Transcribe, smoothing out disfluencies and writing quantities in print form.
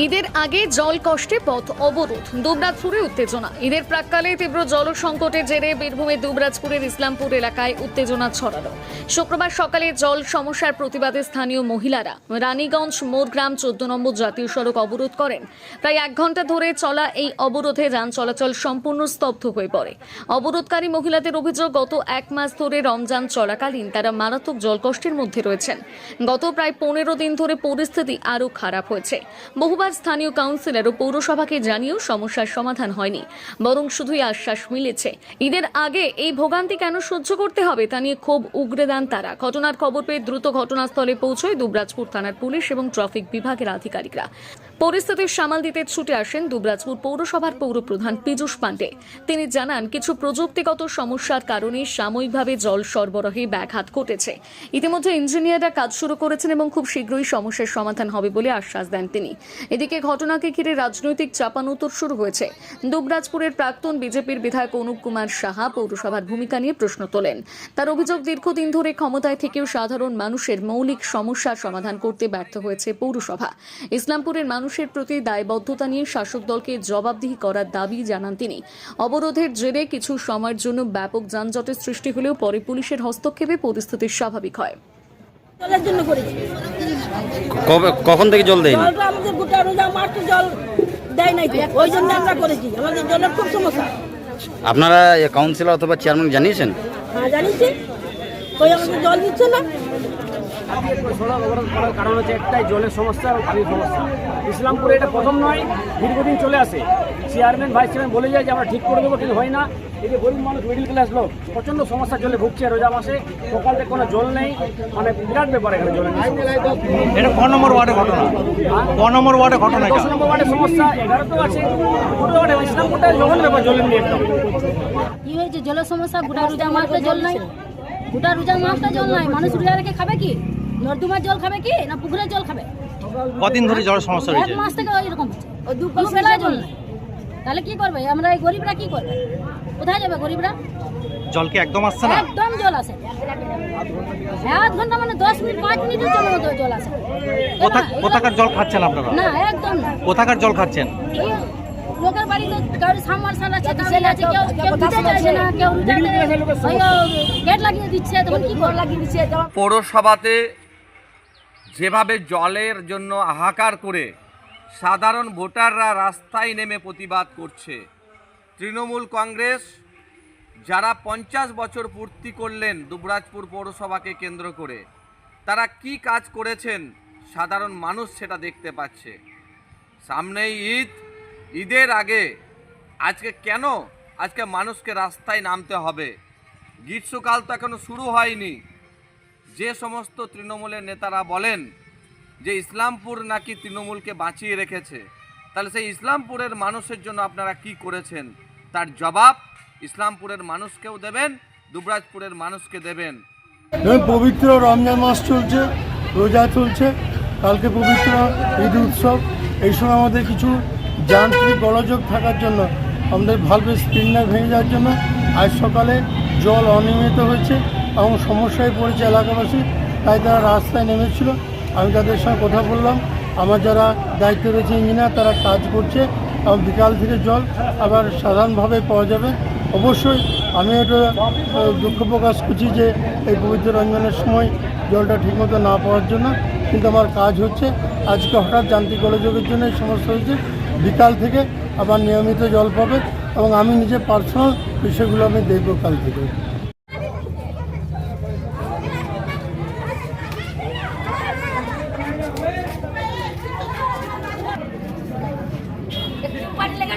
ঈদের আগে জল কষ্টে পথ অবরোধ, দুবরাজপুরে উত্তেজনা। ঈদের প্রাক্কালে তীব্র জল সংকটের জেরে বীরভূমের দুবরাজপুরের ইসলামপুর এলাকায় উত্তেজনা ছড়ালো। শুক্রবার সকালে জল সমস্যার প্রতিবাদে স্থানীয় মহিলারা রানীগঞ্জ মোড়গ্রাম 14 নম্বর জাতীয় সড়ক অবরোধ করেন। প্রায় 1 ঘন্টা ধরে চলা এই অবরোধে যান চলাচল সম্পূর্ণ স্তব্ধ হয়ে পড়ে। অবরোধকারী মহিলাদের অভিযোগ, গত 1 মাস ধরে রমজান চলাকালীন তারা মারাত্মক জলকষ্টের মধ্যে রয়েছেন। গত প্রায় 15 দিন ধরে পরিস্থিতি আরও খারাপ হয়েছে। বহুবার স্থানীয় কাউন্সিলর ও পৌরসভাকে জানিয়েও সমস্যার সমাধান হয়নি, বরং শুধুই আশ্বাস মিলেছে। ঈদের আগে এই ভোগান্তি কেন সহ্য করতে হবে তা নিয়ে ক্ষোভ উগরে দেন তারা। ঘটনার খবর পেয়ে দ্রুত ঘটনাস্থলে পৌঁছয় দুবরাজপুর থানার পুলিশ এবং ট্রাফিক বিভাগের আধিকারিকরা। পরিস্থিতি সামাল দিতে ছুটে আসেন দুবরাজপুর পৌরসভার পৌরপ্রধান পীযূষ পাণ্ডে। তিনি জানান, কিছু প্রযুক্তিগত সমস্যার কারণে সাময়িকভাবে জল সরবরাহে ব্যাঘাত ঘটেছে। ইতিমধ্যে ইঞ্জিনিয়াররা কাজ শুরু করেছেন এবং খুব শীঘ্রই সমস্যার সমাধান হবে বলে আশ্বাস দেন তিনি। এদিকে ঘটনাকে ঘিরে রাজনৈতিক চাপানুতর শুরু হয়েছে। দুবরাজপুরের প্রাক্তন বিজেপির বিধায়ক অনুপ কুমার সাহা পৌরসভার ভূমিকা নিয়ে প্রশ্ন তোলেন। তার অভিযোগ, দীর্ঘদিন ধরে ক্ষমতায় থেকেও সাধারণ মানুষের মৌলিক সমস্যার সমাধান করতে ব্যর্থ হয়েছে পৌরসভা। ইসলামপুরের মানুষের প্রতি দায়বদ্ধতা নিয়ে শাসক দলকে জবাবদিহি করার দাবি জানান তিনি। অবরোধের জেরে কিছু সময়ের জন্য ব্যাপক যানজটের সৃষ্টি হলেও পরে পুলিশের হস্তক্ষেপে পরিস্থিতি স্বাভাবিক হয়। জলের জন্য করেছি। কখন থেকে জল দেয়নি? জলটা আমাদের গোটা রোজা মাস তো জল দেয় নাই তো, ওই জন্য আমরা করেছি। আমাদের জলের খুব সমস্যা। আপনারা কাউন্সিলর অথবা চেয়ারম্যান জানিয়েছেন? হ্যাঁ জানিয়েছি, ওই আমাদের জল দিচ্ছে না। সড়ক অবরোধ করার কারণ হচ্ছে একটাই, জলের সমস্যা আর পানির সমস্যা। ইসলামপুরে এটা প্রথম নয়, দীর্ঘদিন চলে আসে। চেয়ারম্যান ভাইস চেয়ারম্যান বলে যায় যে আমরা ঠিক করে দেবো, কিন্তু হয় না। এই যে গরিব মানুষ, মিডিল ক্লাস লোক প্রচণ্ড সমস্যা জলে ভুগছে রোজা মাসে। সকালে কোনো জল নেই, মানে বিরাট ব্যাপার এখানে জলের। এটা ক নম্বর ওয়ার্ডে ঘটনা? ক নম্বর ওয়ার্ডে ঘটনা? 10 নম্বর ওয়ার্ডের সমস্যা, 11 আছে। দুটো ওয়ার্ডে ইসলামপুরটা যখন ব্যাপার জলের নিয়ে একদম। কি হয়েছে? জলের সমস্যা, গোটা রোজা মাসটা জল নাই। গোটা রোজা মাসটা জল নাই, মানুষ রোজা রেখে খাবে কি? নর্দমার জল খাবে কি না পুকুরের জল খাবে? কদিন ধরে জলের সমস্যা 1 রয়েছে? মাস থেকে এরকম হচ্ছে। ওই দুপুর বেলায় জল নাই, তাহলে কি করবে? আমরা এই গরিবরা কি করবে? কোথায় যাবে গরিবরা? জল কি একদম আসছে না? একদম জল আসে 1 ঘন্টা, মানে 10 মিনিট 5 মিনিটের জন্য মতো জল আসে। কোথাকার জল খাচ্ছেন আপনারা? না একদম না। কোথাকার জল খাচ্ছেন? এই লোকের বাড়িতে গাড়ি সাবমার্শাল আছে, টালি আছে, কেউ দিতে চাইছে না, কেউ গেট লাগিয়ে দিচ্ছে, তখন কি করে লাগিয়ে দিচ্ছে। পৌরসভাতে যেভাবে জলের জন্য হাহাকার করে সাধারণ ভোটাররা রাস্তায় নেমে প্রতিবাদ করছে, তৃণমূল কংগ্রেস যারা 50 বছর পূর্তি করলেন দুবরাজপুর পৌরসভাকে কেন্দ্র করে, তারা কি কাজ করেছেন সাধারণ মানুষ সেটা দেখতে পাচ্ছে। সামনেই ঈদ, ঈদের আগে আজকে মানুষকে রাস্তায় নামতে হবে? গ্রীষ্মকাল তো এখনো শুরু হয়নি। যে সমস্ত তৃণমূলের নেতারা বলেন যে ইসলামপুর নাকি তৃণমূলকে বাঁচিয়ে রেখেছে, তাহলে সেই ইসলামপুরের মানুষের জন্য আপনারা কি করেছেন তার জবাব ইসলামপুরের মানুষকেও দেবেন, দুবরাজপুরের মানুষকে দেবেন। পবিত্র রমজান মাস চলছে, রোজা চলছে, কালকে পবিত্র ঈদ উৎসব। এই সময় আমাদের কিছু যান্ত্রিক গোলযোগ থাকার জন্য, আমাদের ভালভের স্প্রিংনার ভেঙে যাওয়ার জন্য আজ সকালে জল অনিয়মিত হয়েছে এবং সমস্যায় পড়েছে এলাকাবাসী। তাই তারা রাস্তায় নেমেছিল। আমি তাদের সঙ্গে কথা বললাম, আমার যারা দায়িত্ব রয়েছে ইঞ্জিনিয়ার, তারা কাজ করছে এবং বিকাল থেকে জল আবার সাধারণভাবে পাওয়া যাবে। অবশ্যই আমি এটা দুঃখ প্রকাশ করছি যে এই পবিত্র রমজানের সময় জলটা ঠিকমতো না পাওয়ার জন্য, কিন্তু আমার কাজ হচ্ছে। আজকে হঠাৎ যান্ত্রিক গোলযোগের জন্য এই সমস্যা হয়েছে। বিকাল থেকে আবার নিয়মিত জল পাবে এবং আমি নিজে পার্সোনাল বিষয়গুলো আমি দেখব কাল থেকে। পানি লেগে